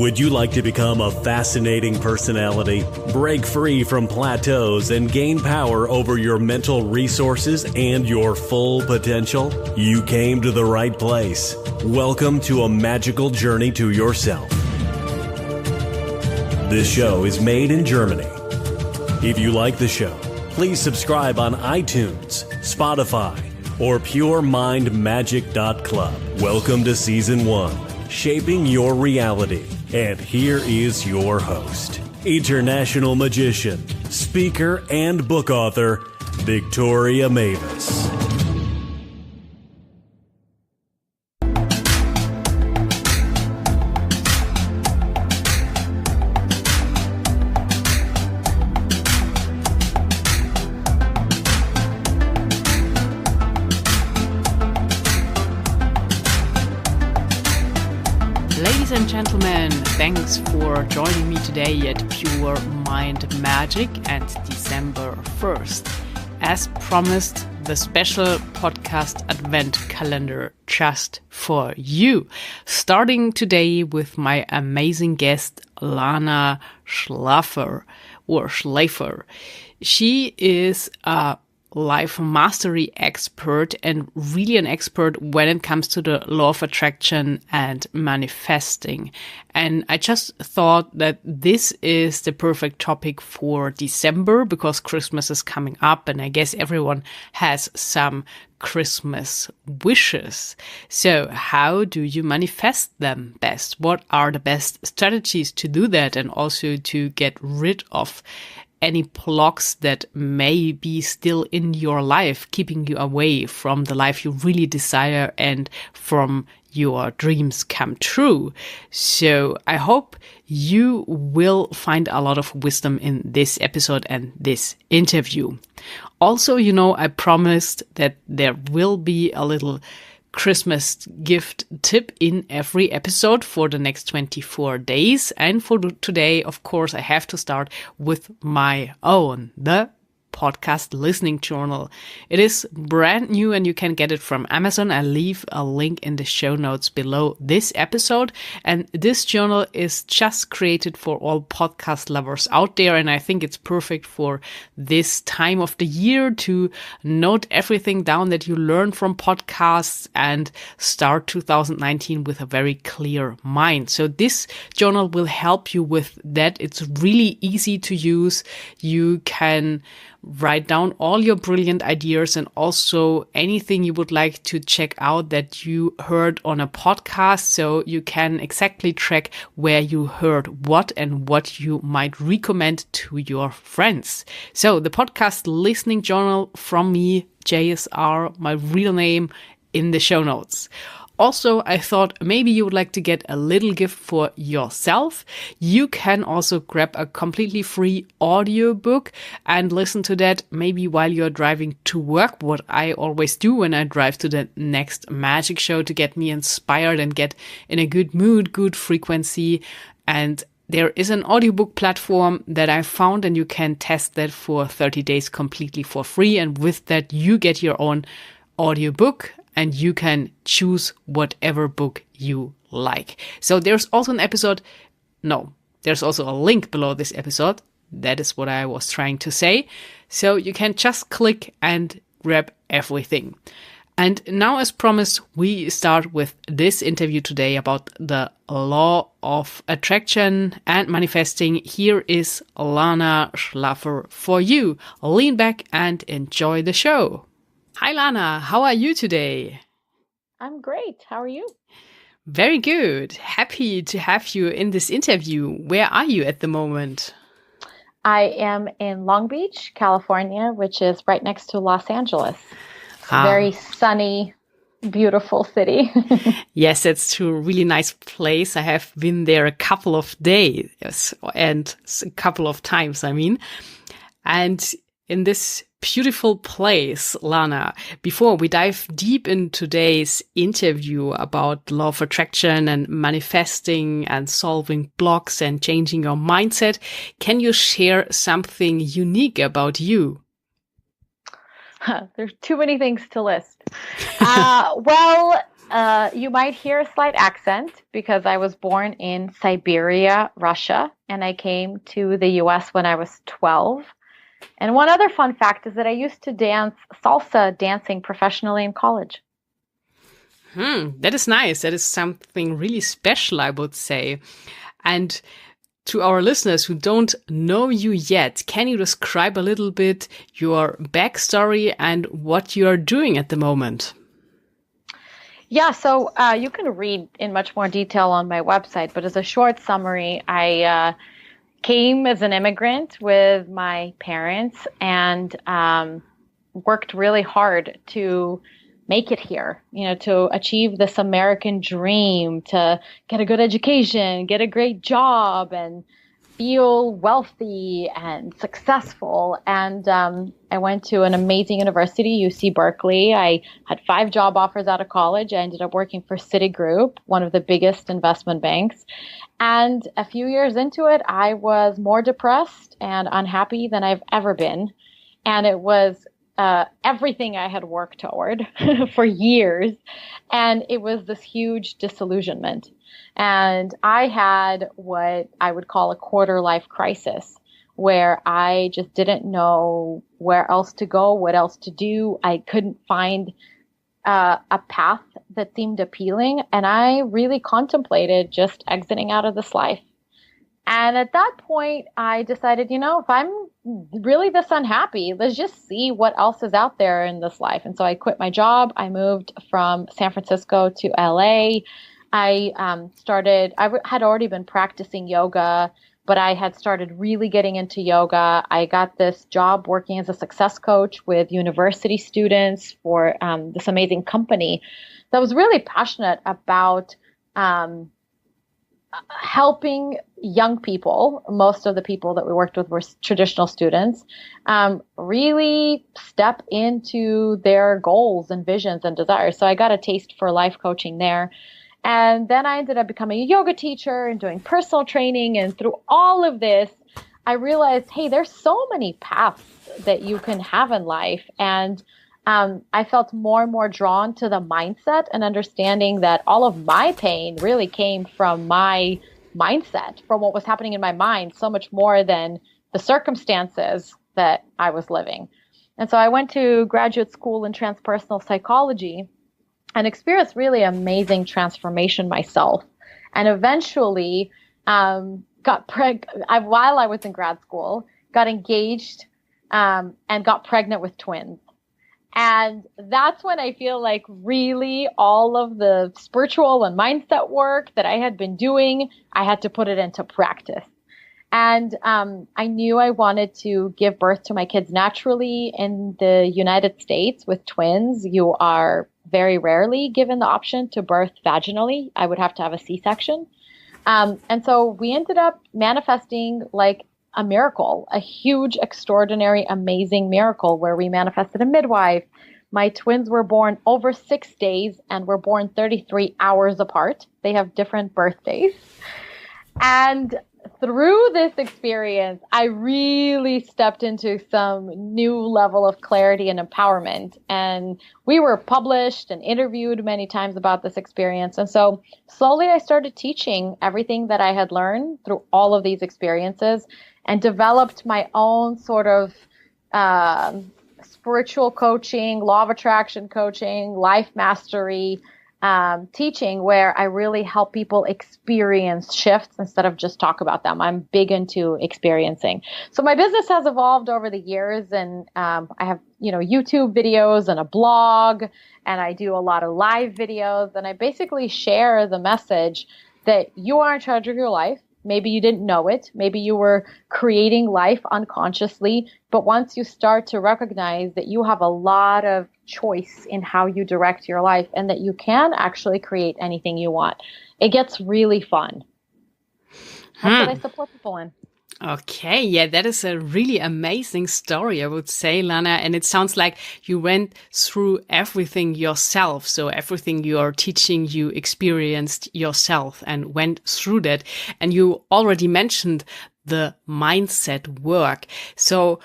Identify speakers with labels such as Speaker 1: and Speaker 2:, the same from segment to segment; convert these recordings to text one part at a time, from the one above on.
Speaker 1: Would you like to become a fascinating personality, break free from plateaus, and gain power over your mental resources and your full potential? You came to the right place. Welcome to a magical journey to yourself. This show is made in Germany. If you like the show, please subscribe on iTunes, Spotify, or puremindmagic.club. Welcome to Season 1, Shaping Your Reality. And here is your host, international magician, speaker, and book author, Victoria Mavis.
Speaker 2: Ladies and gentlemen, thanks for joining me today at Pure Mind Magic and December 1st. As promised, the special podcast advent calendar just for you. Starting today with my amazing guest, Lana Shlafer, or Shlafer. She is a life mastery expert and really an expert when it comes to the law of attraction and manifesting. And I just thought that this is the perfect topic for December because Christmas is coming up and I guess everyone has some Christmas wishes. So how do you manifest them best? What are the best strategies to do that and also to get rid of any blocks that may be still in your life, keeping you away from the life you really desire and from your dreams come true. So I hope you will find a lot of wisdom in this episode and this interview. Also, I promised that there will be a little Christmas gift tip in every episode for the next 24 days. And for today, of course, I have to start with my own, the podcast listening journal. It is brand new and you can get it from Amazon. I leave a link in the show notes below this episode. And this journal is just created for all podcast lovers out there. And I think it's perfect for this time of the year to note everything down that you learn from podcasts and start 2019 with a very clear mind. So this journal will help you with that. It's really easy to use. You can write down all your brilliant ideas and also anything you would like to check out that you heard on a podcast, so you can exactly track where you heard what and what you might recommend to your friends. So the podcast listening journal from me, JSR, my real name, in the show notes. Also, I thought maybe you would like to get a little gift for yourself. You can also grab a completely free audiobook and listen to that maybe while you're driving to work, what I always do when I drive to the next magic show to get me inspired and get in a good mood, good frequency. And there is an audiobook platform that I found and you can test that for 30 days completely for free. And with that, you get your own audiobook and you can choose whatever book you like. So there's also there's also a link below this episode. That is what I was trying to say. So you can just click and grab everything. And now, as promised, we start with this interview today about the law of attraction and manifesting. Here is Lana Shlafer for you. Lean back and enjoy the show. Hi, Lana. How are you today?
Speaker 3: I'm great. How are you?
Speaker 2: Very good. Happy to have you in this interview. Where are you at the moment?
Speaker 3: I am in Long Beach, California, which is right next to Los Angeles. Very sunny, beautiful city.
Speaker 2: Yes, it's a really nice place. I have been there a couple of days and a couple of times, And in this beautiful place, Lana, before we dive deep in today's interview about law of attraction and manifesting and solving blocks and changing your mindset, can you share something unique about you?
Speaker 3: There's too many things to list. Well, You might hear a slight accent because I was born in Siberia, Russia, and I came to the US when I was 12. And one other fun fact is that I used to dance salsa dancing professionally in college.
Speaker 2: That is nice. That is something really special, I would say. And to our listeners who don't know you yet, can you describe a little bit your backstory and what you are doing at the moment?
Speaker 3: Yeah, so you can read in much more detail on my website, but as a short summary, I came as an immigrant with my parents and worked really hard to make it here, to achieve this American dream, to get a good education, get a great job, and feel wealthy and successful. And I went to an amazing university, UC Berkeley. I had 5 job offers out of college. I ended up working for Citigroup, one of the biggest investment banks. And a few years into it, I was more depressed and unhappy than I've ever been. And it was everything I had worked toward for years. And it was this huge disillusionment. And I had what I would call a quarter life crisis, where I just didn't know where else to go, what else to do. I couldn't find a path that seemed appealing. And I really contemplated just exiting out of this life. And at that point, I decided, if I'm really this unhappy, let's just see what else is out there in this life. And so I quit my job. I moved from San Francisco to LA. I had already been practicing yoga, but I had started really getting into yoga. I got this job working as a success coach with university students for this amazing company that was really passionate about helping young people. Most of the people that we worked with were traditional students, really step into their goals and visions and desires. So I got a taste for life coaching there. And then I ended up becoming a yoga teacher and doing personal training. And through all of this, I realized, hey, there's so many paths that you can have in life. And I felt more and more drawn to the mindset and understanding that all of my pain really came from my mindset, from what was happening in my mind, so much more than the circumstances that I was living. And so I went to graduate school in transpersonal psychology and experienced really amazing transformation myself. And eventually got pregnant while I was in grad school, got engaged and got pregnant with twins. And that's when I feel like really all of the spiritual and mindset work that I had been doing, I had to put it into practice. And I knew I wanted to give birth to my kids naturally. In the United States with twins, you are very rarely given the option to birth vaginally. I would have to have a C-section. And so we ended up manifesting like a miracle, a huge, extraordinary, amazing miracle where we manifested a midwife. My twins were born over 6 days and were born 33 hours apart. They have different birthdays. And through this experience, I really stepped into some new level of clarity and empowerment. And we were published and interviewed many times about this experience. And so slowly I started teaching everything that I had learned through all of these experiences and developed my own sort of spiritual coaching, law of attraction coaching, life mastery teaching, where I really help people experience shifts instead of just talk about them. I'm big into experiencing. So my business has evolved over the years, and I have, YouTube videos and a blog, and I do a lot of live videos, and I basically share the message that you are in charge of your life. Maybe you didn't know it. Maybe you were creating life unconsciously. But once you start to recognize that you have a lot of choice in how you direct your life and that you can actually create anything you want, it gets really fun. That's what I support people in.
Speaker 2: Okay, yeah, that is a really amazing story, I would say, Lana. And it sounds like you went through everything yourself. So everything you are teaching, you experienced yourself and went through that. And you already mentioned the mindset work. So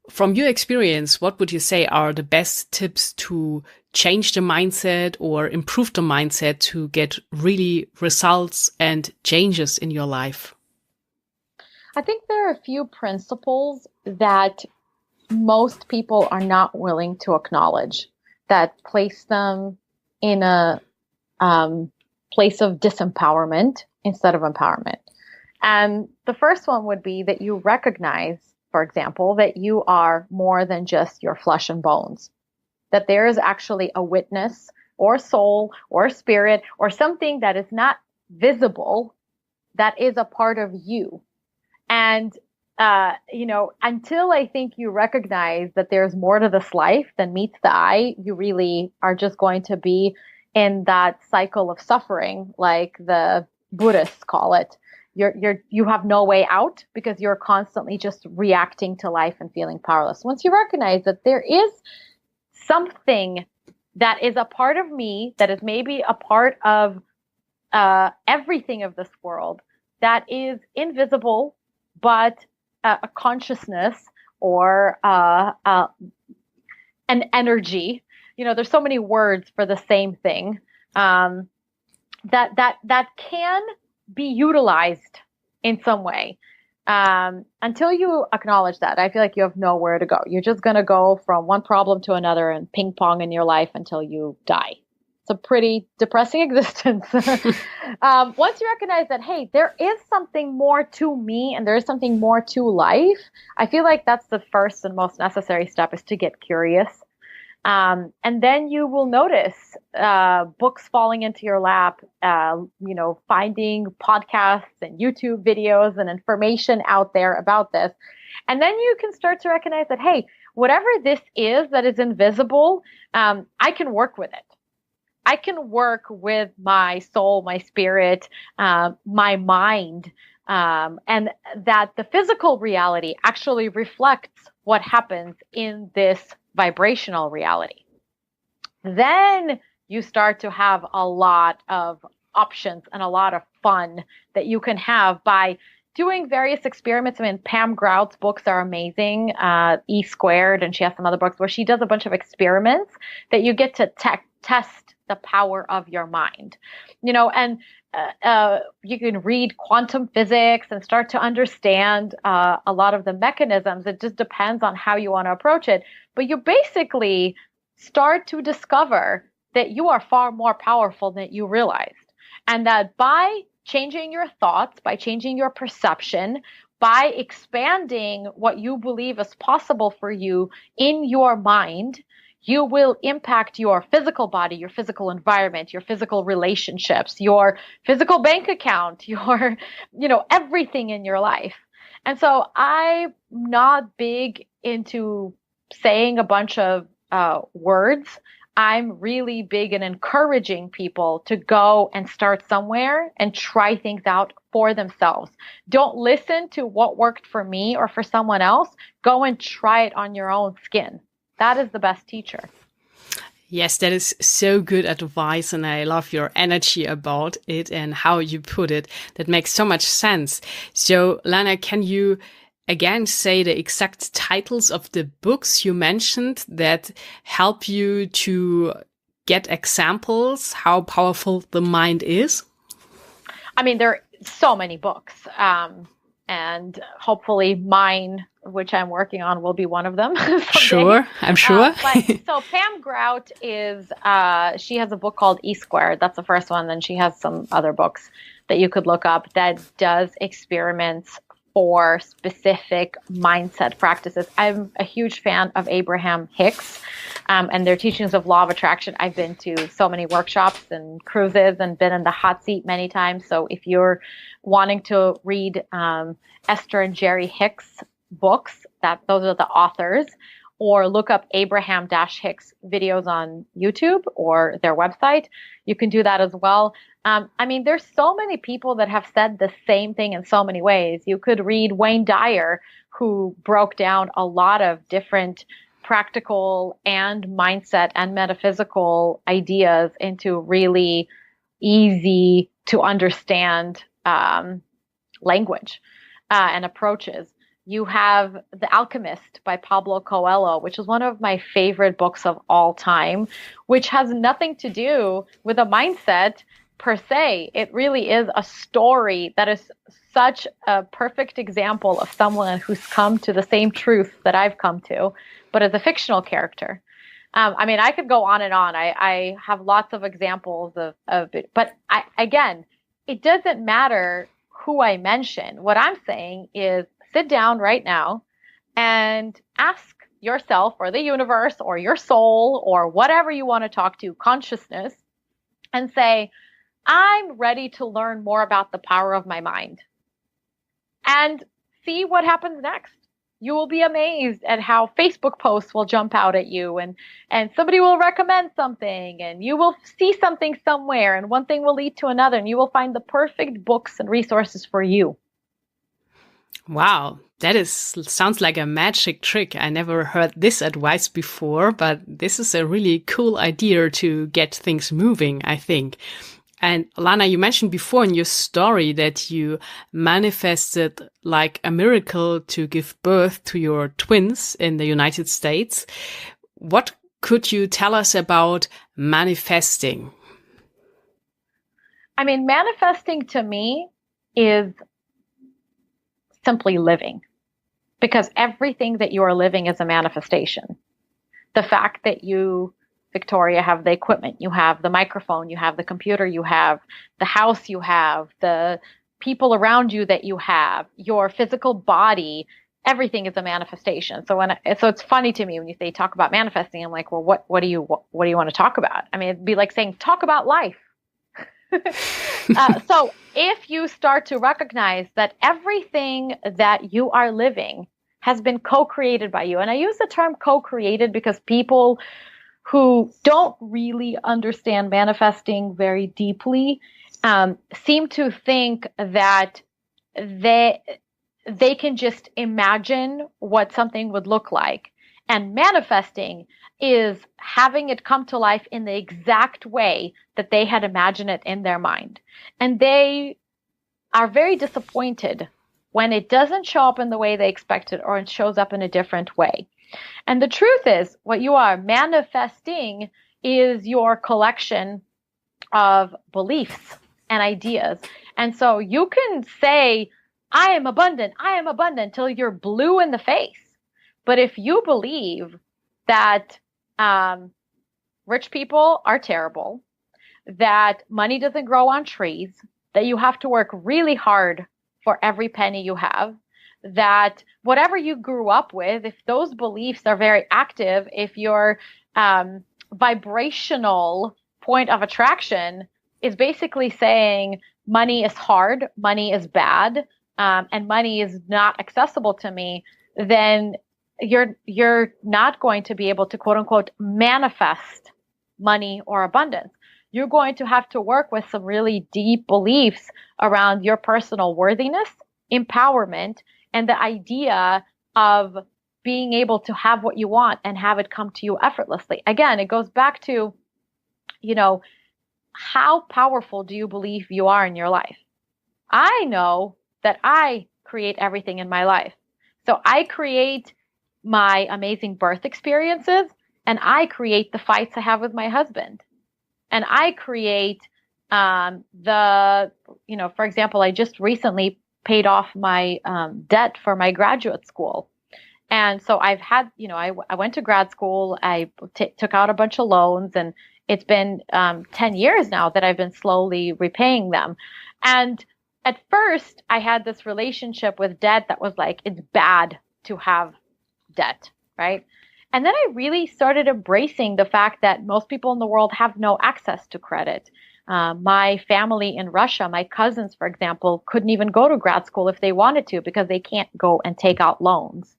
Speaker 2: from your experience, what would you say are the best tips to change the mindset or improve the mindset to get really results and changes in your life?
Speaker 3: I think there are a few principles that most people are not willing to acknowledge that place them in a place of disempowerment instead of empowerment. And the first one would be that you recognize, for example, that you are more than just your flesh and bones, that there is actually a witness or soul or spirit or something that is not visible that is a part of you. And, until I think you recognize that there's more to this life than meets the eye, you really are just going to be in that cycle of suffering, like the Buddhists call it. You have no way out because you're constantly just reacting to life and feeling powerless. Once you recognize that there is something that is a part of me, that is maybe a part of everything of this world that is invisible, but a consciousness or an energy. There's so many words for the same thing that can be utilized in some way. Until you acknowledge that, I feel like you have nowhere to go. You're just going to go from one problem to another and ping pong in your life until you die. It's a pretty depressing existence. Once you recognize that, hey, there is something more to me and there is something more to life, I feel like that's the first and most necessary step, is to get curious. And then you will notice books falling into your lap, finding podcasts and YouTube videos and information out there about this. And then you can start to recognize that, hey, whatever this is that is invisible, I can work with it. I can work with my soul, my spirit, my mind, and that the physical reality actually reflects what happens in this vibrational reality. Then you start to have a lot of options and a lot of fun that you can have by doing various experiments. I mean, Pam Grout's books are amazing, E Squared, and she has some other books where she does a bunch of experiments that you get to test the power of your mind, and you can read quantum physics and start to understand a lot of the mechanisms. It just depends on how you want to approach it. But you basically start to discover that you are far more powerful than you realized. And that by changing your thoughts, by changing your perception, by expanding what you believe is possible for you in your mind, you will impact your physical body, your physical environment, your physical relationships, your physical bank account, your, everything in your life. And so I'm not big into saying a bunch of words. I'm really big in encouraging people to go and start somewhere and try things out for themselves. Don't listen to what worked for me or for someone else. Go and try it on your own skin. That is the best teacher.
Speaker 2: Yes, that is so good advice, and I love your energy about it and how you put it. That makes so much sense. So, Lana, can you again say the exact titles of the books you mentioned that help you to get examples how powerful the mind is?
Speaker 3: I mean, there are so many books, and hopefully mine, which I'm working on, will be one of them.
Speaker 2: Sure, I'm sure.
Speaker 3: So Pam Grout is, she has a book called E Squared. That's the first one. Then she has some other books that you could look up that does experiments for specific mindset practices. I'm a huge fan of Abraham Hicks and their teachings of law of attraction. I've been to so many workshops and cruises and been in the hot seat many times. So if you're wanting to read Esther and Jerry Hicks books, those are the authors, or look up Abraham-Hicks videos on YouTube or their website, you can do that as well. I mean, there's so many people that have said the same thing in so many ways. You could read Wayne Dyer, who broke down a lot of different practical and mindset and metaphysical ideas into really easy to understand language and approaches. You have The Alchemist by Pablo Coelho, which is one of my favorite books of all time, which has nothing to do with a mindset per se. It really is a story that is such a perfect example of someone who's come to the same truth that I've come to, but as a fictional character. I mean, I could go on and on. I have lots of examples of it, but again, it doesn't matter who I mention. What I'm saying is sit down right now and ask yourself or the universe or your soul or whatever you want to talk to, consciousness, and say, I'm ready to learn more about the power of my mind, and see what happens next. You will be amazed at how Facebook posts will jump out at you, and somebody will recommend something, and you will see something somewhere, and one thing will lead to another, and you will find the perfect books and resources for you.
Speaker 2: Wow, sounds like a magic trick. I never heard this advice before, but this is a really cool idea to get things moving, I think. And Lana, you mentioned before in your story that you manifested like a miracle to give birth to your twins in the United States. What could you tell us about manifesting?
Speaker 3: I mean, manifesting to me is simply living, because everything that you are living is a manifestation. The fact that you, Victoria, have the equipment, you have the microphone, you have the computer, you have the house, you have the people around you that you have, your physical body, everything is a manifestation. So it's funny to me when they talk about manifesting, I'm like, well, what do you want to talk about? I mean, it'd be like saying, talk about life. So if you start to recognize that everything that you are living has been co-created by you, and I use the term co-created because people who don't really understand manifesting very deeply seem to think that they can just imagine what something would look like. And manifesting is having it come to life in the exact way that they had imagined it in their mind. And they are very disappointed when it doesn't show up in the way they expected, or it shows up in a different way. And the truth is, what you are manifesting is your collection of beliefs and ideas. And so you can say, I am abundant till you're blue in the face. But if you believe that rich people are terrible, that money doesn't grow on trees, that you have to work really hard for every penny you have, that whatever you grew up with, if those beliefs are very active, if your vibrational point of attraction is basically saying money is hard, money is bad, and money is not accessible to me, then you're not going to be able to, quote unquote, manifest money or abundance. You're going to have to work with some really deep beliefs around your personal worthiness, empowerment, and the idea of being able to have what you want and have it come to you effortlessly. Again, it goes back to, how powerful do you believe you are in your life? I know that I create everything in my life. So I create my amazing birth experiences, and I create the fights I have with my husband. And I create for example, I just recently paid off my debt for my graduate school. And so I've had, I went to grad school, I took out a bunch of loans, and it's been 10 years now that I've been slowly repaying them. And at first I had this relationship with debt that was like, it's bad to have debt, right? And then I really started embracing the fact that most people in the world have no access to credit. My family in Russia, my cousins, for example, couldn't even go to grad school if they wanted to because they can't go and take out loans.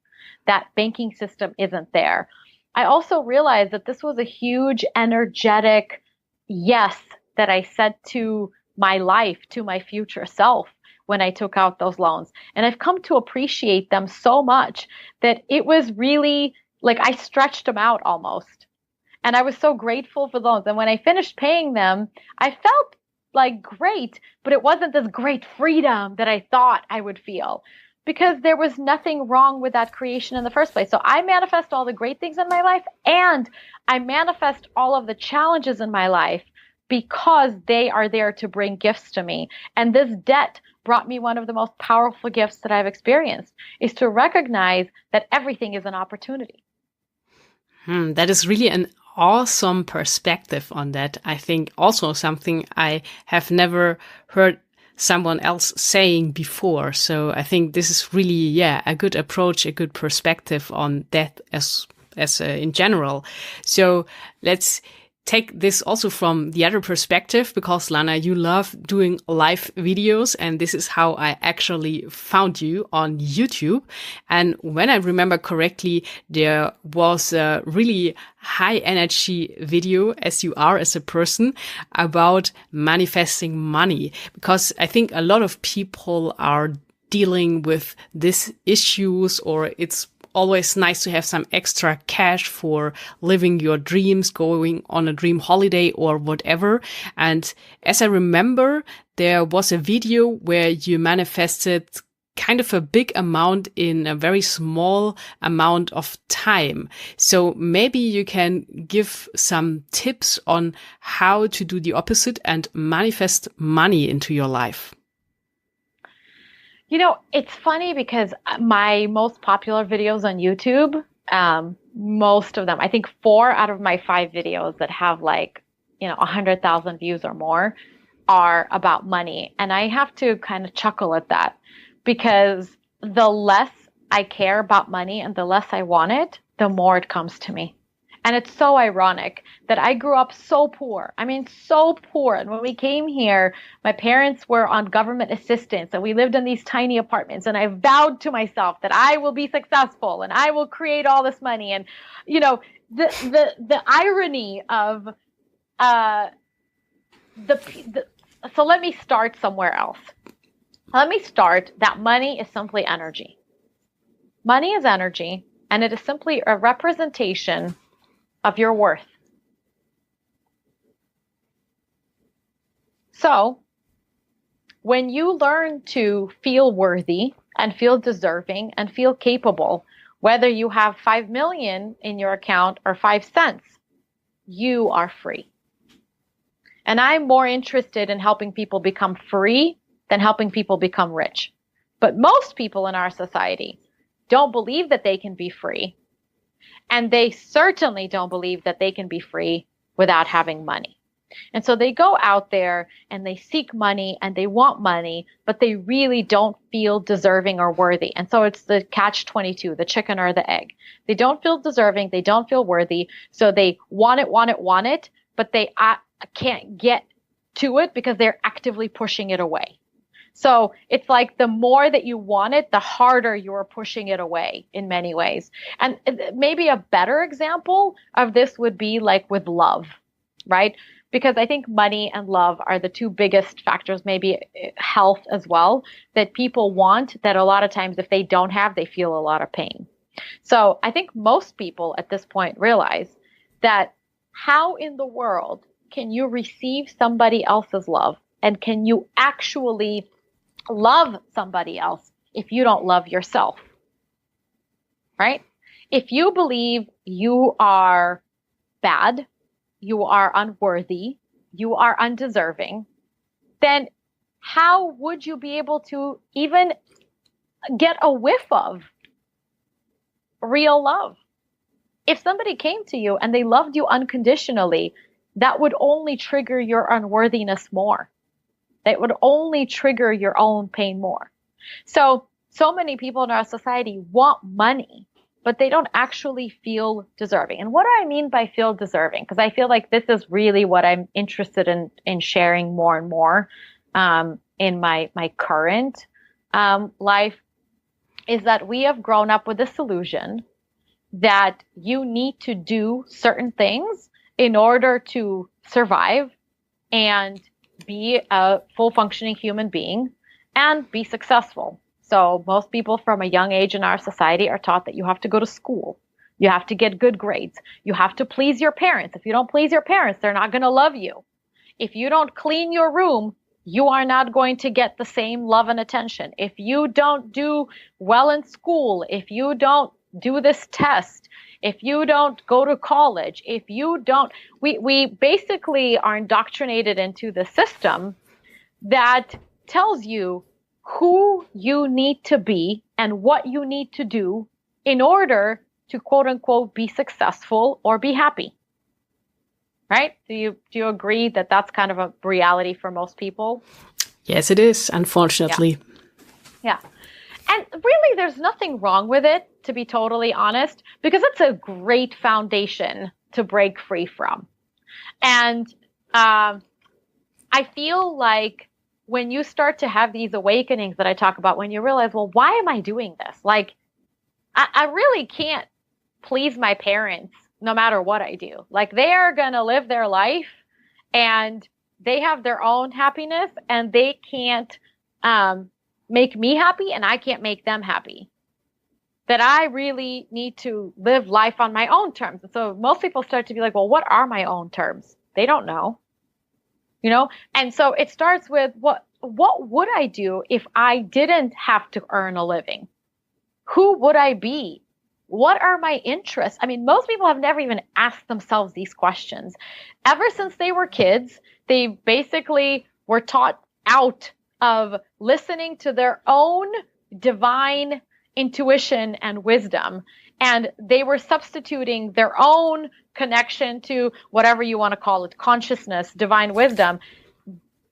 Speaker 3: That banking system isn't there. I also realized that this was a huge energetic yes that I said to my life, to my future self when I took out those loans. And I've come to appreciate them so much that it was really like I stretched them out almost. And I was so grateful for those. And when I finished paying them, I felt like great, but it wasn't this great freedom that I thought I would feel. because there was nothing wrong with that creation in the first place. So I manifest all the great things in my life, and I manifest all of the challenges in my life because they are there to bring gifts to me. And this debt brought me one of the most powerful gifts that I've experienced, is to recognize that everything is an opportunity.
Speaker 2: That is really an awesome perspective on that. I think also something I have never heard someone else saying before. So I think this is really, a good approach, a good perspective on that as in general. So let's take this also from the other perspective, because Lana, you love doing live videos, and this is how I actually found you on YouTube. And when I remember correctly, there was a really high energy video, as you are as a person, about manifesting money, because I think a lot of people are dealing with these issues, or it's always nice to have some extra cash for living your dreams, going on a dream holiday or whatever. And as I remember, there was a video where you manifested kind of a big amount in a very small amount of time. So maybe you can give some tips on how to do the opposite and manifest money into your life.
Speaker 3: You know, it's funny because my most popular videos on YouTube, most of them, I think 4 out of my 5 videos that have 100,000 views or more are about money. And I have to kind of chuckle at that, because the less I care about money and the less I want it, the more it comes to me. And it's so ironic that I grew up so poor. I mean, so poor. And when we came here, my parents were on government assistance and we lived in these tiny apartments. And I vowed to myself that I will be successful and I will create all this money. And, the irony of so let me start somewhere else. Let me start that money is simply energy. Money is energy, and it is simply a representation of your worth. So when you learn to feel worthy and feel deserving and feel capable, whether you have 5 million in your account or 5 cents, you are free. And I'm more interested in helping people become free than helping people become rich. But most people in our society don't believe that they can be free. And they certainly don't believe that they can be free without having money. And so they go out there and they seek money and they want money, but they really don't feel deserving or worthy. And so it's the catch-22, the chicken or the egg. They don't feel deserving. They don't feel worthy. So they want it, but they can't get to it because they're actively pushing it away. So it's like the more that you want it, the harder you're pushing it away in many ways. And maybe a better example of this would be like with love, right? Because I think money and love are the 2 biggest factors, maybe health as well, that people want, that a lot of times if they don't have, they feel a lot of pain. So I think most people at this point realize that how in the world can you receive somebody else's love? And can you actually love somebody else if you don't love yourself, right? If you believe you are bad, you are unworthy, you are undeserving, then how would you be able to even get a whiff of real love? If somebody came to you and they loved you unconditionally, that would only trigger your unworthiness more. That would only trigger your own pain more. So many people in our society want money, but they don't actually feel deserving. And what do I mean by feel deserving? Because I feel like this is really what I'm interested in sharing more and more in my current life, is that we have grown up with this illusion that you need to do certain things in order to survive and be a full functioning human being and be successful. So most people from a young age in our society are taught that you have to go to school. You have to get good grades. You have to please your parents. If you don't please your parents, they're not going to love you. If you don't clean your room, you are not going to get the same love and attention. If you don't do well in school, if you don't do this test, if you don't go to college, if you don't, we basically are indoctrinated into the system that tells you who you need to be and what you need to do in order to quote unquote be successful or be happy. Right? Do you agree that that's kind of a reality for most people?
Speaker 2: Yes, it is, unfortunately.
Speaker 3: Yeah. And really, there's nothing wrong with it, to be totally honest, because it's a great foundation to break free from. And I feel like when you start to have these awakenings that I talk about, when you realize, well, why am I doing this? Like, I really can't please my parents no matter what I do. Like, they are going to live their life and they have their own happiness, and they can't make me happy and I can't make them happy. That I really need to live life on my own terms. And so most people start to be like, well, what are my own terms? They don't know. And so it starts with what would I do if I didn't have to earn a living? Who would I be? What are my interests? I mean, most people have never even asked themselves these questions. Ever since they were kids, they basically were taught out of listening to their own divine intuition and wisdom. And they were substituting their own connection to whatever you want to call it, consciousness, divine wisdom.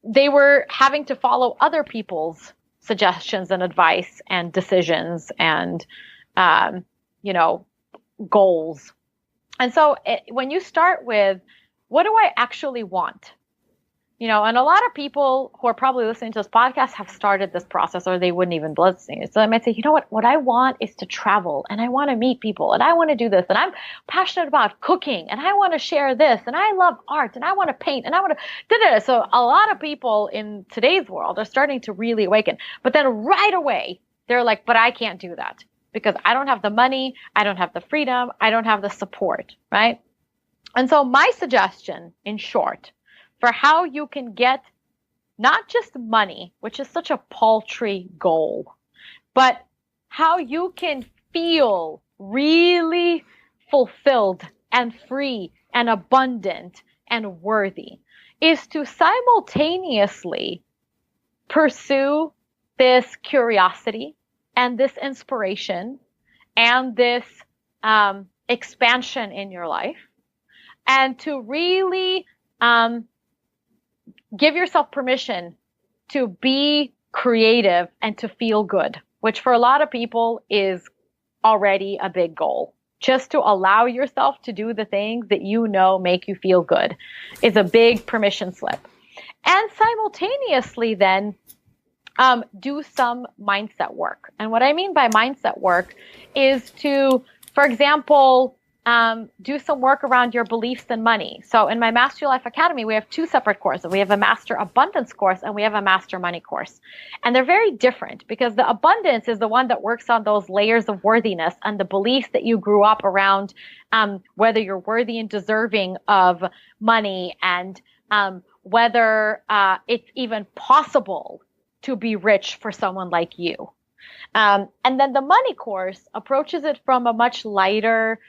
Speaker 3: They were having to follow other people's suggestions and advice and decisions and, goals. And so when you start with, what do I actually want? And a lot of people who are probably listening to this podcast have started this process, or they wouldn't even be listening. So I might say, what I want is to travel, and I want to meet people, and I want to do this, and I'm passionate about cooking, and I want to share this, and I love art, and I want to paint, and I want to So a lot of people in today's world are starting to really awaken. But then right away, they're like, but I can't do that because I don't have the money, I don't have the freedom, I don't have the support, right? And so my suggestion, in short, for how you can get not just money, which is such a paltry goal, but how you can feel really fulfilled and free and abundant and worthy, is to simultaneously pursue this curiosity and this inspiration and this expansion in your life, and to really give yourself permission to be creative and to feel good, which for a lot of people is already a big goal. Just to allow yourself to do the things that make you feel good is a big permission slip. And simultaneously then do some mindset work. And what I mean by mindset work is to, for example, do some work around your beliefs and money. So in my Master Your Life Academy, we have two separate courses. We have a Master Abundance course and we have a Master Money course. And they're very different because the abundance is the one that works on those layers of worthiness and the beliefs that you grew up around, whether you're worthy and deserving of money, and whether it's even possible to be rich for someone like you. And then the money course approaches it from a much lighter,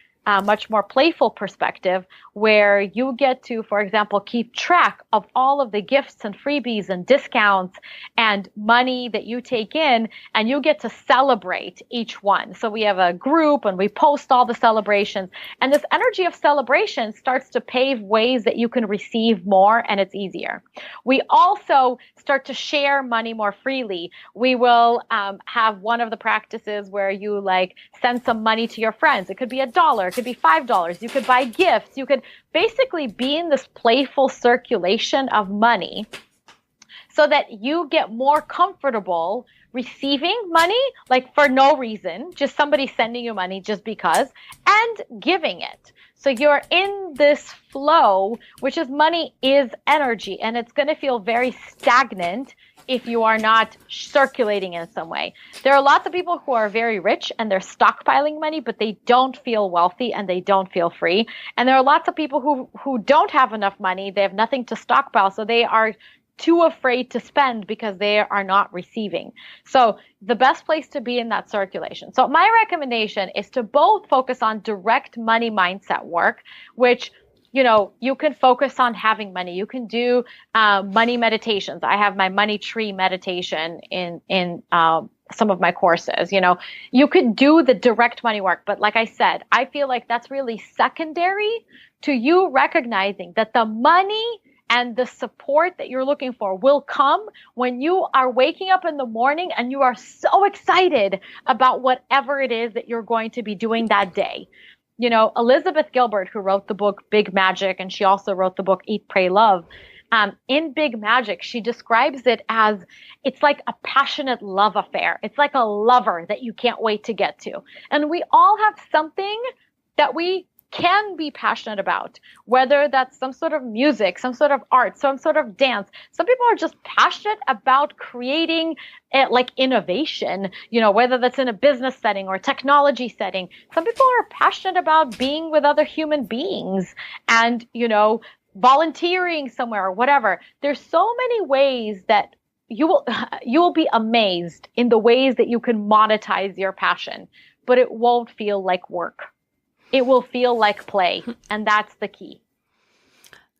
Speaker 3: much more playful perspective, where you get to, for example, keep track of all of the gifts and freebies and discounts and money that you take in, and you get to celebrate each one. So we have a group and we post all the celebrations, and this energy of celebration starts to pave ways that you can receive more, and it's easier. We also start to share money more freely. We will have one of the practices where you send some money to your friends. It could be $1, it could be $5. You could buy gifts. You could basically be in this playful circulation of money so that you get more comfortable receiving money, for no reason, just somebody sending you money just because, and giving it. So you're in this flow, which is money is energy, and it's going to feel very stagnant if you are not circulating in some way. There are lots of people who are very rich and they're stockpiling money, but they don't feel wealthy and they don't feel free. And there are lots of people who don't have enough money. They have nothing to stockpile. So they are too afraid to spend because they are not receiving. So the best place to be in that circulation. So my recommendation is to both focus on direct money mindset work, which, you know, you can focus on having money. You can do money meditations. I have my money tree meditation in some of my courses. You know, you could do the direct money work, but like I said, I feel like that's really secondary to you recognizing that the money and the support that you're looking for will come when you are waking up in the morning and you are so excited about whatever it is that you're going to be doing that day. You know, Elizabeth Gilbert, who wrote the book Big Magic, and she also wrote the book Eat, Pray, Love. In Big Magic, she describes it as it's like a passionate love affair. It's like a lover that you can't wait to get to. And we all have something that we can be passionate about, whether that's some sort of music, some sort of art, some sort of dance. Some people are just passionate about creating like innovation, you know, whether that's in a business setting or technology setting. Some people are passionate about being with other human beings and, you know, volunteering somewhere or whatever. There's so many ways that you will be amazed in the ways that you can monetize your passion, but it won't feel like work. It will feel like play. And that's the key.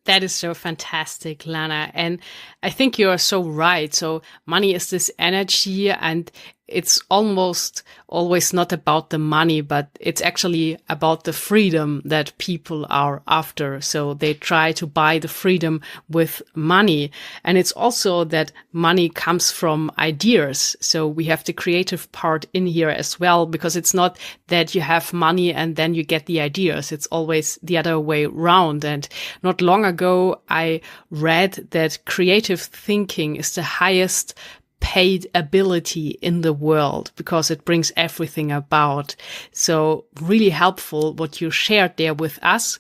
Speaker 2: That is so fantastic, Lana. And I think you are so right. So money is this energy, and it's almost always not about the money, but it's actually about the freedom that people are after. So they try to buy the freedom with money. And it's also that money comes from ideas. So we have the creative part in here as well, because it's not that you have money and then you get the ideas. It's always the other way around. And not long ago, I read that creative thinking is the highest paid ability in the world because it brings everything about. So really helpful what you shared there with us.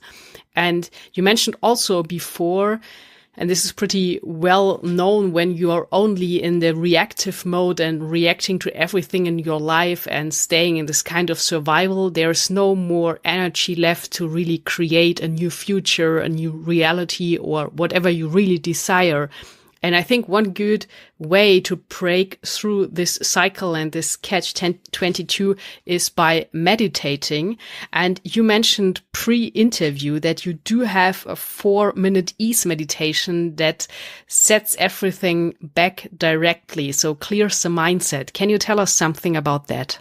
Speaker 2: And you mentioned also before, and this is pretty well known, when you are only in the reactive mode and reacting to everything in your life and staying in this kind of survival, there's no more energy left to really create a new future, a new reality, or whatever you really desire. And I think one good way to break through this cycle and this catch-22 is by meditating. And you mentioned pre-interview that you do have a 4-minute ease meditation that sets everything back directly, so clears the mindset. Can you tell us something about that?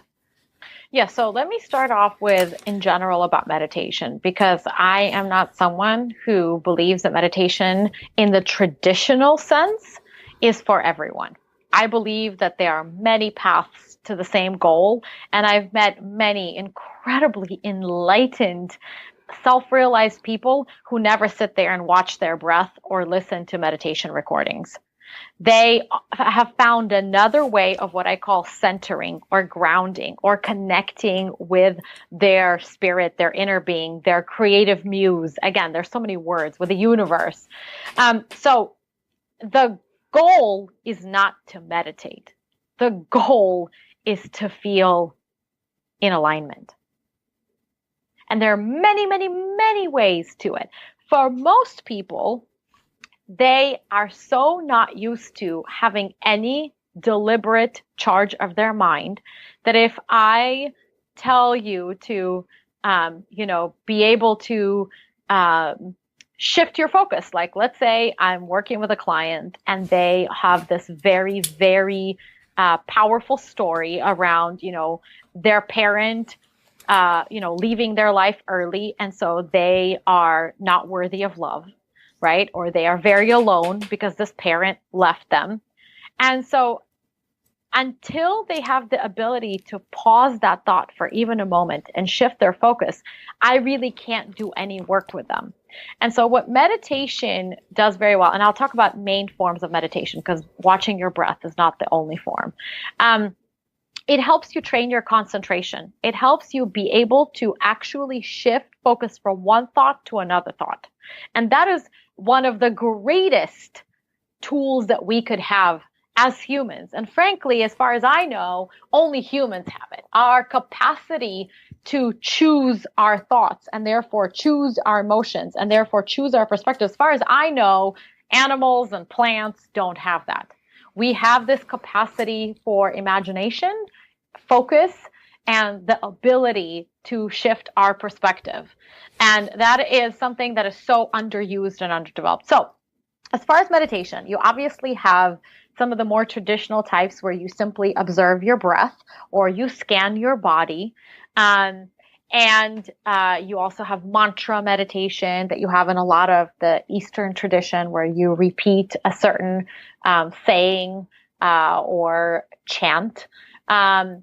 Speaker 3: Yeah, so let me start off with in general about meditation, because I am not someone who believes that meditation in the traditional sense is for everyone. I believe that there are many paths to the same goal, and I've met many incredibly enlightened, self-realized people who never sit there and watch their breath or listen to meditation recordings. They have found another way of what I call centering or grounding or connecting with their spirit, their inner being, their creative muse. Again, there's so many words, with the universe. So the goal is not to meditate. The goal is to feel in alignment. And there are many, many, many ways to it. For most people, they are so not used to having any deliberate charge of their mind that if I tell you to, be able to shift your focus, like let's say I'm working with a client and they have this very, very powerful story around, their parent, leaving their life early. And so they are not worthy of love. Right? Or they are very alone because this parent left them. And so until they have the ability to pause that thought for even a moment and shift their focus, I really can't do any work with them. And so what meditation does very well, and I'll talk about main forms of meditation because watching your breath is not the only form. It helps you train your concentration. It helps you be able to actually shift focus from one thought to another thought. And that is one of the greatest tools that we could have as humans. And frankly, as far as I know, only humans have it. Our capacity to choose our thoughts and therefore choose our emotions and therefore choose our perspectives. As far as I know, Animals and plants don't have that. We have this capacity for imagination, focus, and the ability to shift our perspective. And that is something that is so underused and underdeveloped. So as far as meditation, you obviously have some of the more traditional types where you simply observe your breath or you scan your body. And you also have mantra meditation that you have in a lot of the Eastern tradition where you repeat a certain saying or chant. And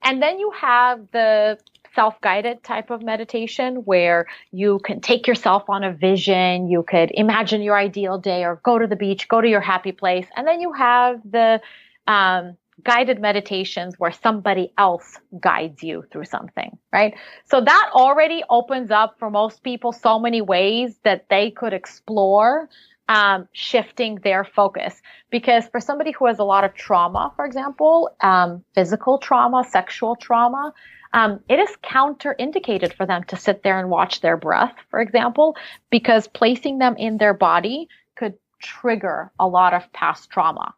Speaker 3: then you have the self-guided type of meditation where you can take yourself on a vision. You could imagine your ideal day or go to the beach, go to your happy place. And then you have the guided meditations where somebody else guides you through something, right? So that already opens up for most people so many ways that they could explore shifting their focus. Because for somebody who has a lot of trauma, for example, physical trauma, sexual trauma, it is counterindicated for them to sit there and watch their breath, for example, because placing them in their body could trigger a lot of past trauma.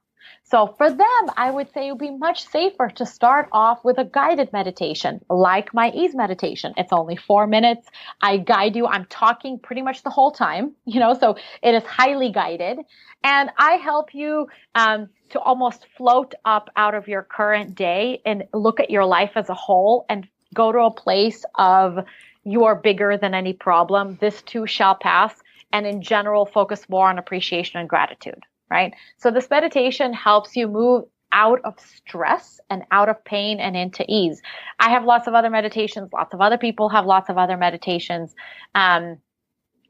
Speaker 3: So for them, I would say it would be much safer to start off with a guided meditation, like my ease meditation. It's only 4 minutes. I guide you. I'm talking pretty much the whole time, so it is highly guided. And I help you to almost float up out of your current day and look at your life as a whole and go to a place of you are bigger than any problem. This too shall pass. And in general, focus more on appreciation and gratitude. Right? So this meditation helps you move out of stress and out of pain and into ease. I have lots of other meditations. Lots of other people have lots of other meditations. And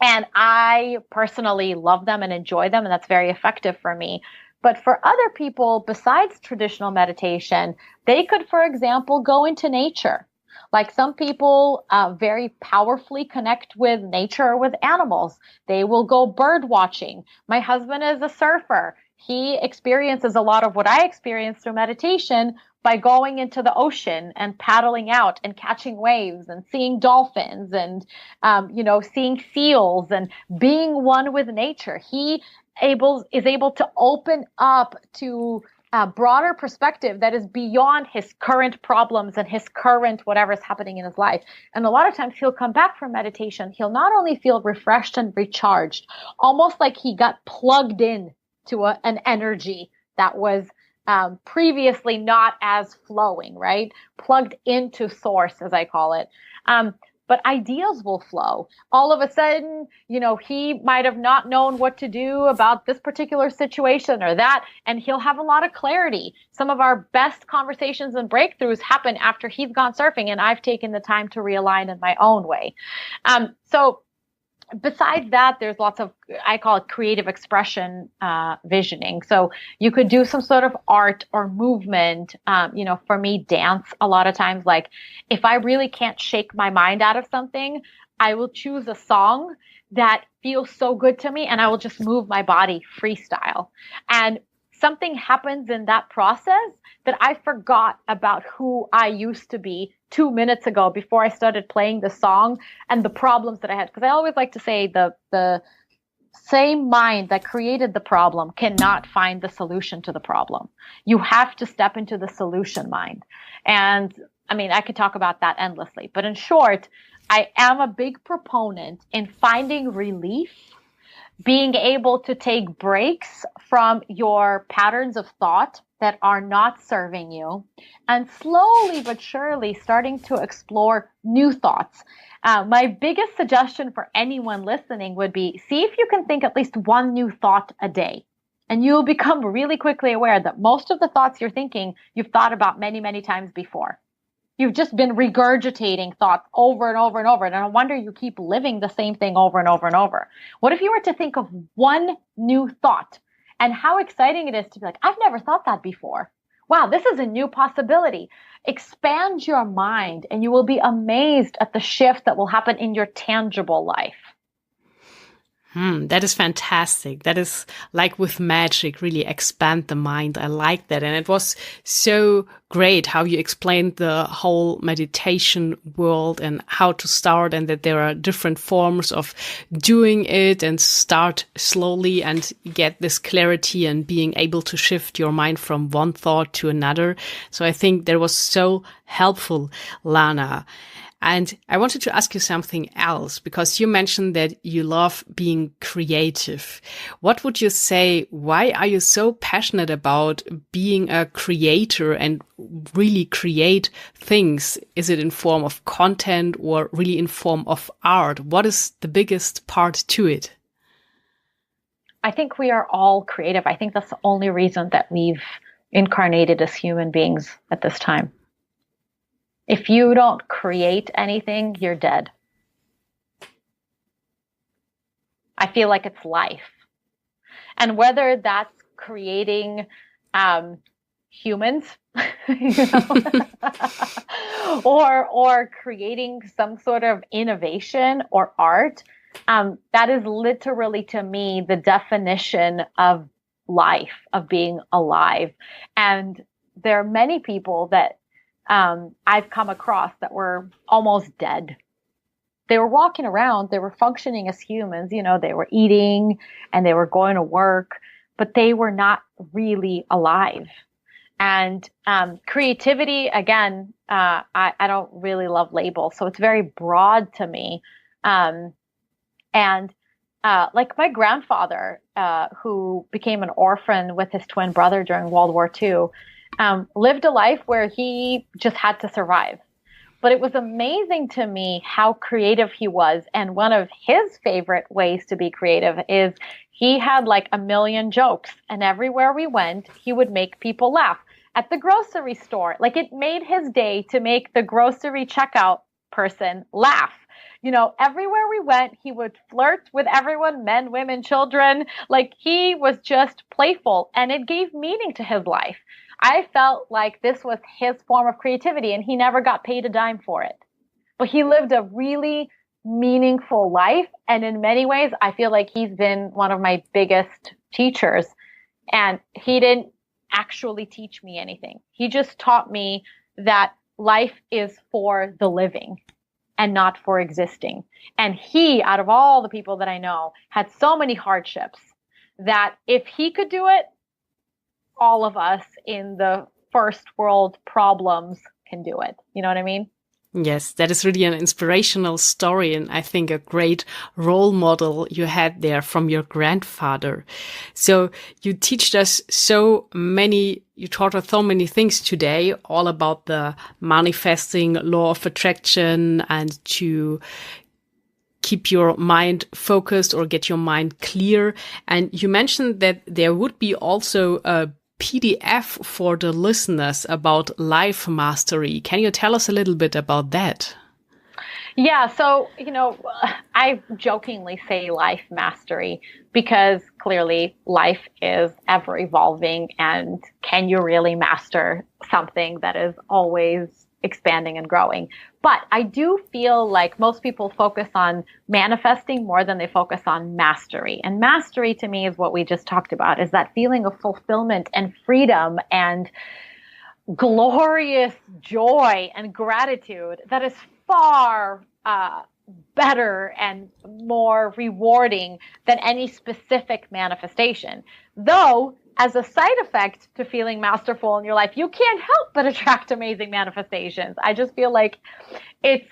Speaker 3: I personally love them and enjoy them, and that's very effective for me. But for other people, besides traditional meditation, they could, for example, go into nature. Like some people very powerfully connect with nature or with animals. They will go bird watching. My husband is a surfer. He experiences a lot of what I experience through meditation by going into the ocean and paddling out and catching waves and seeing dolphins and, seeing seals and being one with nature. He is able to open up to a broader perspective that is beyond his current problems and his current whatever is happening in his life. And a lot of times he'll come back from meditation. He'll not only feel refreshed and recharged, almost like he got plugged in to an energy that was previously not as flowing, right? Plugged into source, as I call it. But ideas will flow. All of a sudden, he might have not known what to do about this particular situation or that, and he'll have a lot of clarity. Some of our best conversations and breakthroughs happen after he's gone surfing and I've taken the time to realign in my own way. So besides that, there's lots of, I call it creative expression visioning. So you could do some sort of art or movement. For me, dance a lot of times. Like if I really can't shake my mind out of something, I will choose a song that feels so good to me and I will just move my body freestyle. And something happens in that process that I forgot about who I used to be 2 minutes ago before I started playing the song and the problems that I had. Because I always like to say the same mind that created the problem cannot find the solution to the problem. You have to step into the solution mind. And I mean, I could talk about that endlessly. But in short, I am a big proponent in finding relief, being able to take breaks from your patterns of thought that are not serving you, and slowly but surely starting to explore new thoughts. My biggest suggestion for anyone listening would be, see if you can think at least one new thought a day. And you'll become really quickly aware that most of the thoughts you're thinking, you've thought about many, many times before. You've just been regurgitating thoughts over and over and over. And no wonder you keep living the same thing over and over and over. What if you were to think of one new thought and how exciting it is to be like, I've never thought that before. Wow, this is a new possibility. Expand your mind and you will be amazed at the shift that will happen in your tangible life.
Speaker 2: That is fantastic. That is like with magic, really expand the mind. I like that. And it was so great how you explained the whole meditation world and how to start, and that there are different forms of doing it, and start slowly and get this clarity and being able to shift your mind from one thought to another. So I think that was so helpful, Lana. And I wanted to ask you something else, because you mentioned that you love being creative. What would you say, why are you so passionate about being a creator and really create things? Is it in form of content or really in form of art? What is the biggest part to it?
Speaker 3: I think we are all creative. I think that's the only reason that we've incarnated as human beings at this time. If you don't create anything, you're dead. I feel like it's life. And whether that's creating humans, you know, or creating some sort of innovation or art, that is literally, to me, the definition of life, of being alive. And there are many people that I've come across that were almost dead. They were walking around, they were functioning as humans, you know, they were eating and they were going to work, but they were not really alive. And creativity, again, I don't really love labels, so it's very broad to me. Like my grandfather, who became an orphan with his twin brother during World War II, lived a life where he just had to survive. But it was amazing to me how creative he was. And one of his favorite ways to be creative is he had like a million jokes. And everywhere we went, he would make people laugh. At the grocery store, like it made his day to make the grocery checkout person laugh. You know, everywhere we went, he would flirt with everyone, men, women, children. Like he was just playful, and it gave meaning to his life. I felt like this was his form of creativity, and he never got paid a dime for it. But he lived a really meaningful life. And in many ways, I feel like he's been one of my biggest teachers. And he didn't actually teach me anything. He just taught me that life is for the living and not for existing. And he, out of all the people that I know, had so many hardships that if he could do it, all of us in the first world problems can do it. You know what I mean?
Speaker 2: Yes, that is really an inspirational story, and I think a great role model you had there from your grandfather. So you taught us so many things today, all about the manifesting law of attraction and to keep your mind focused or get your mind clear. And you mentioned that there would be also a PDF for the listeners about life mastery. Can you tell us a little bit about that?
Speaker 3: Yeah, so, you know, I jokingly say life mastery because clearly life is ever evolving, and can you really master something that is always expanding and growing? But I do feel like most people focus on manifesting more than they focus on mastery. And mastery to me is what we just talked about, is that feeling of fulfillment and freedom and glorious joy and gratitude that is far better and more rewarding than any specific manifestation. Though, as a side effect to feeling masterful in your life, you can't help but attract amazing manifestations. I just feel like it's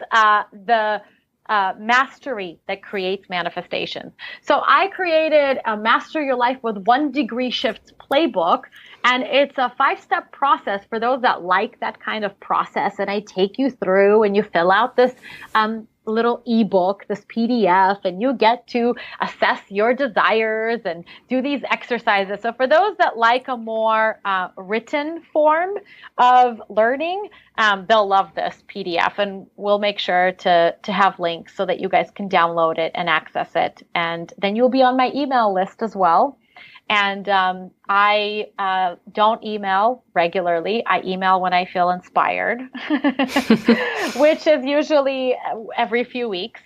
Speaker 3: the mastery that creates manifestations. So I created a Master Your Life with 1 Degree Shifts playbook, and it's a 5-step process for those that like that kind of process. And I take you through, and you fill out this little ebook, this PDF, and you get to assess your desires and do these exercises. So for those that like a more written form of learning, they'll love this PDF, and we'll make sure to have links so that you guys can download it and access it. And then you'll be on my email list as well. And I don't email regularly. I email when I feel inspired, which is usually every few weeks.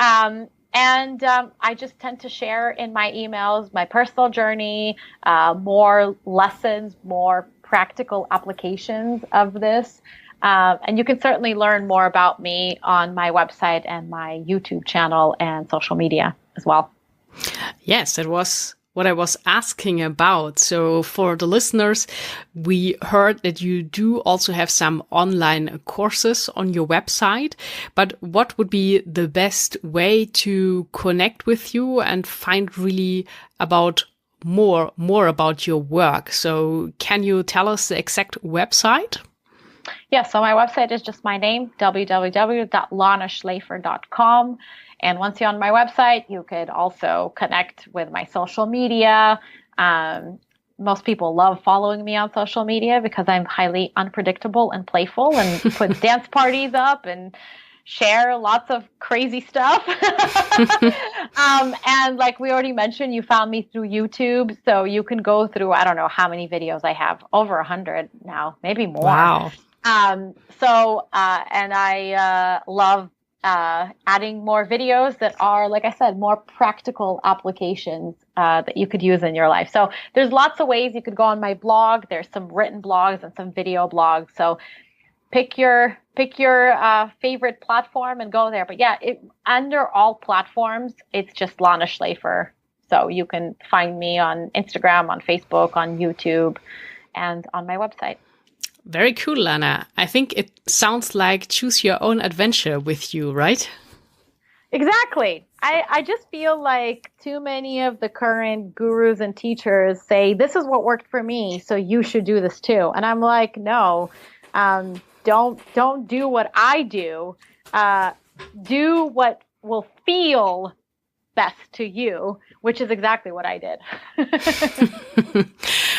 Speaker 3: And And I just tend to share in my emails my personal journey, more lessons, more practical applications of this. And you can certainly learn more about me on my website and my YouTube channel and social media as well.
Speaker 2: Yes, that was what I was asking about. So for the listeners, we heard that you do also have some online courses on your website, but what would be the best way to connect with you and find really about more about your work? So can you tell us the exact website?
Speaker 3: Yeah, so my website is just my name, www.lanashlafer.com. And once you're on my website, you could also connect with my social media. Most people love following me on social media because I'm highly unpredictable and playful and put dance parties up and share lots of crazy stuff. And like we already mentioned, you found me through YouTube. So you can go through, I don't know how many videos I have, over 100 now, maybe more.
Speaker 2: Wow.
Speaker 3: And I love adding more videos that are, like I said, more practical applications that you could use in your life. So there's lots of ways you could go on my blog. There's some written blogs and some video blogs. So pick your favorite platform and go there. But yeah, under all platforms, it's just Lana Shlafer. So you can find me on Instagram, on Facebook, on YouTube, and on my website.
Speaker 2: Very cool, Lana. I think it sounds like choose your own adventure with you, right?
Speaker 3: Exactly. I just feel like too many of the current gurus and teachers say, this is what worked for me, so you should do this too. And I'm like, no, don't do what I do. Do what will feel best to you, which is exactly what I did.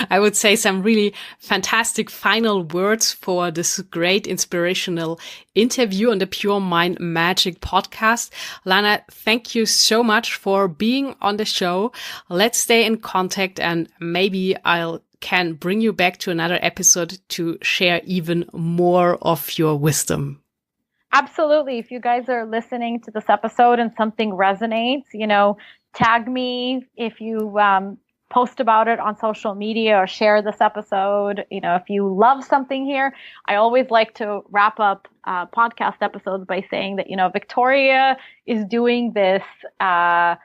Speaker 2: I would say some really fantastic final words for this great inspirational interview on the Pure Mind Magic podcast. Lana, thank you so much for being on the show. Let's stay in contact and maybe can bring you back to another episode to share even more of your wisdom.
Speaker 3: Absolutely. If you guys are listening to this episode and something resonates, tag me if you post about it on social media or share this episode. If you love something here, I always like to wrap up podcast episodes by saying that, Victoria is doing this so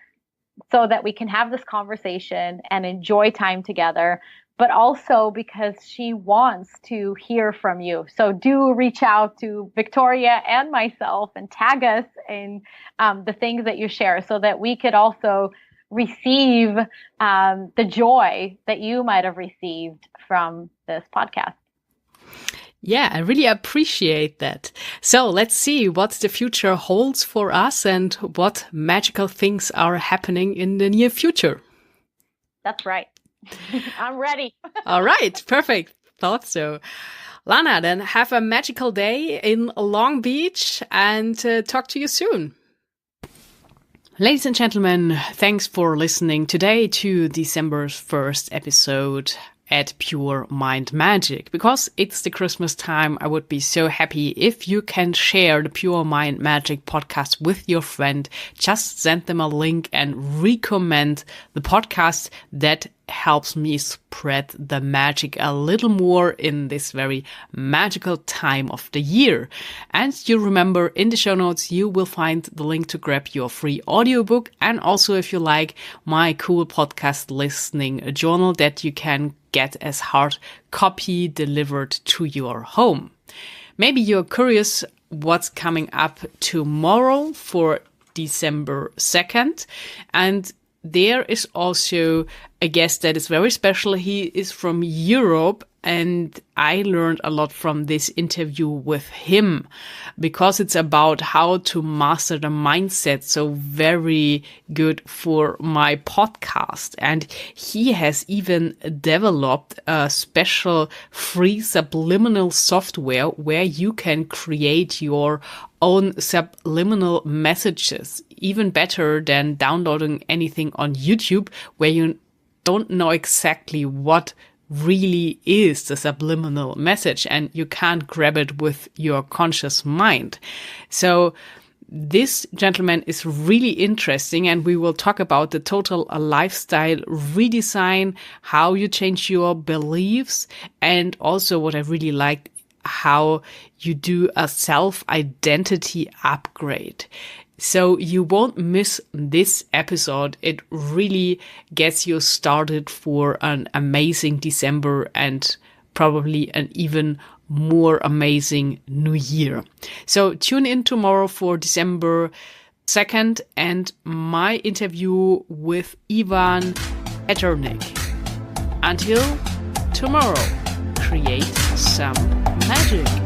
Speaker 3: that we can have this conversation and enjoy time together, but also because she wants to hear from you. So do reach out to Victoria and myself and tag us in the things that you share so that we could also receive the joy that you might have received from this podcast.
Speaker 2: Yeah, I really appreciate that. So let's see what the future holds for us and what magical things are happening in the near future.
Speaker 3: That's right. I'm ready.
Speaker 2: All right. Perfect. Thought so. Lana, then have a magical day in Long Beach and talk to you soon. Ladies and gentlemen, thanks for listening today to December 1st episode at Pure Mind Magic. Because it's the Christmas time, I would be so happy if you can share the Pure Mind Magic podcast with your friend. Just send them a link and recommend the podcast. That helps me spread the magic a little more in this very magical time of the year. And you remember, in the show notes, you will find the link to grab your free audiobook. And also, if you like, my cool podcast listening journal that you can get as hard copy delivered to your home. Maybe you're curious what's coming up tomorrow for December 2nd. And there is also a guest that is very special. He is from Europe, and I learned a lot from this interview with him because it's about how to master the mindset. So very good for my podcast. And he has even developed a special free subliminal software where you can create your own subliminal messages, even better than downloading anything on YouTube where you don't know exactly what really is the subliminal message and you can't grab it with your conscious mind. So This gentleman is really interesting, and we will talk about the total lifestyle redesign, how you change your beliefs, and also what I really liked, how you do a self-identity upgrade. So you won't miss this episode. It really gets you started for an amazing December and probably an even more amazing new year. So tune in tomorrow for December 2nd and my interview with Ivan Etternick. Until tomorrow, create some magic.